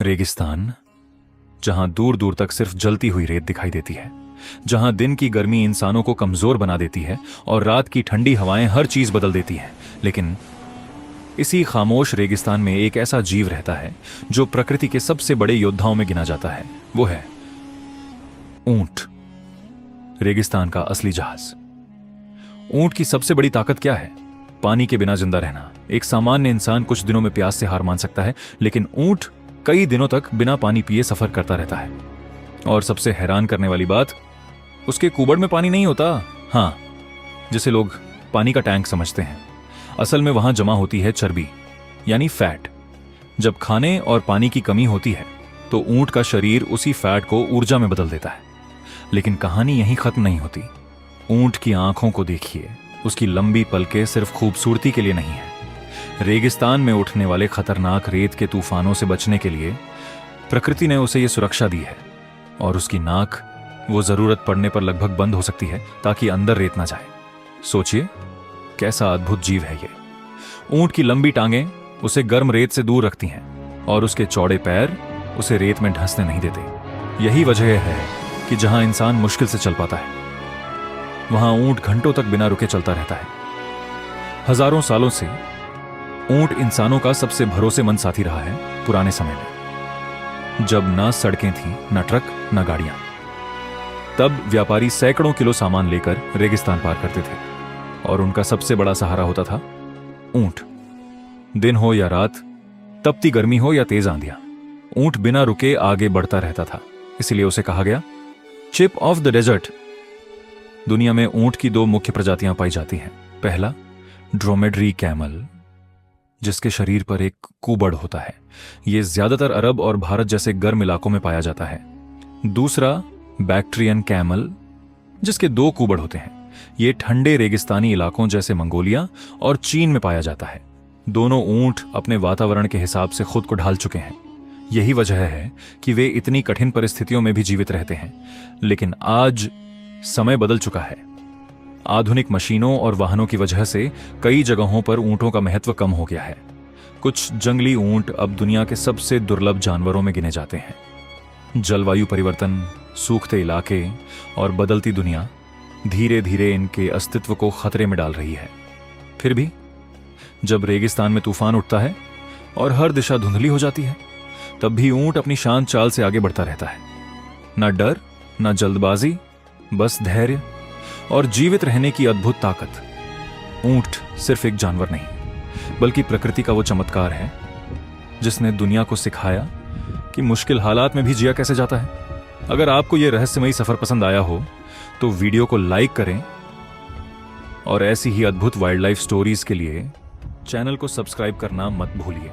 रेगिस्तान, जहां दूर दूर तक सिर्फ जलती हुई रेत दिखाई देती है, जहां दिन की गर्मी इंसानों को कमजोर बना देती है और रात की ठंडी हवाएं हर चीज बदल देती हैं। लेकिन इसी खामोश रेगिस्तान में एक ऐसा जीव रहता है जो प्रकृति के सबसे बड़े योद्धाओं में गिना जाता है। वो है ऊंट, रेगिस्तान का असली जहाज। ऊंट की सबसे बड़ी ताकत क्या है? पानी के बिना जिंदा रहना। एक सामान्य इंसान कुछ दिनों में प्यास से हार मान सकता है, लेकिन ऊंट कई दिनों तक बिना पानी पिए सफर करता रहता है। और सबसे हैरान करने वाली बात, उसके कुबड़ में पानी नहीं होता। हां, जिसे लोग पानी का टैंक समझते हैं, असल में वहां जमा होती है चर्बी, यानी फैट। जब खाने और पानी की कमी होती है तो ऊंट का शरीर उसी फैट को ऊर्जा में बदल देता है। लेकिन कहानी यहीं खत्म नहीं होती। ऊंट की आंखों को देखिए, उसकी लंबी पलकें सिर्फ खूबसूरती के लिए नहीं है। रेगिस्तान में उठने वाले खतरनाक रेत के तूफानों से बचने के लिए प्रकृति ने उसे यह सुरक्षा दी है। और उसकी नाक वो जरूरत पड़ने पर लगभग बंद हो सकती है ताकि अंदर रेत ना जाए। सोचिए, कैसा अद्भुत जीव है ये। ऊंट की लंबी टांगें उसे गर्म रेत से दूर रखती हैं और उसके चौड़े पैर उसे रेत में ढंसने नहीं देते। यही वजह है कि जहां इंसान मुश्किल से चल पाता है, वहां ऊंट घंटों तक बिना रुके चलता रहता है। हजारों सालों से ऊंट इंसानों का सबसे भरोसेमंद साथी रहा है। पुराने समय में जब ना सड़कें थीं, ना ट्रक, ना गाड़ियां, तब व्यापारी सैकड़ों किलो सामान लेकर रेगिस्तान पार करते थे और उनका सबसे बड़ा सहारा होता था ऊंट। दिन हो या रात, तपती गर्मी हो या तेज आंधियां, ऊंट बिना रुके आगे बढ़ता रहता था। इसलिए उसे कहा गया चिप ऑफ द डेजर्ट। दुनिया में ऊंट की दो मुख्य प्रजातियां पाई जाती हैं। पहला, ड्रोमेडरी कैमल, जिसके शरीर पर एक कुबड़ होता है। यह ज्यादातर अरब और भारत जैसे गर्म इलाकों में पाया जाता है। दूसरा, बैक्ट्रियन कैमल, जिसके दो कुबड़ होते हैं। यह ठंडे रेगिस्तानी इलाकों जैसे मंगोलिया और चीन में पाया जाता है। दोनों ऊंट अपने वातावरण के हिसाब से खुद को ढाल चुके हैं। यही वजह है कि वे इतनी कठिन परिस्थितियों में भी जीवित रहते हैं। लेकिन आज समय बदल चुका है। आधुनिक मशीनों और वाहनों की वजह से कई जगहों पर ऊंटों का महत्व कम हो गया है। कुछ जंगली ऊंट अब दुनिया के सबसे दुर्लभ जानवरों में गिने जाते हैं। जलवायु परिवर्तन, सूखते इलाके और बदलती दुनिया धीरे धीरे इनके अस्तित्व को खतरे में डाल रही है। फिर भी जब रेगिस्तान में तूफान उठता है और हर दिशा धुंधली हो जाती है, तब भी ऊंट अपनी शांत चाल से आगे बढ़ता रहता है। ना डर, ना जल्दबाजी, बस धैर्य और जीवित रहने की अद्भुत ताकत। ऊंट सिर्फ एक जानवर नहीं, बल्कि प्रकृति का वो चमत्कार है जिसने दुनिया को सिखाया कि मुश्किल हालात में भी जिया कैसे जाता है। अगर आपको यह रहस्यमयी सफर पसंद आया हो तो वीडियो को लाइक करें और ऐसी ही अद्भुत वाइल्ड लाइफ स्टोरीज के लिए चैनल को सब्सक्राइब करना मत भूलिए।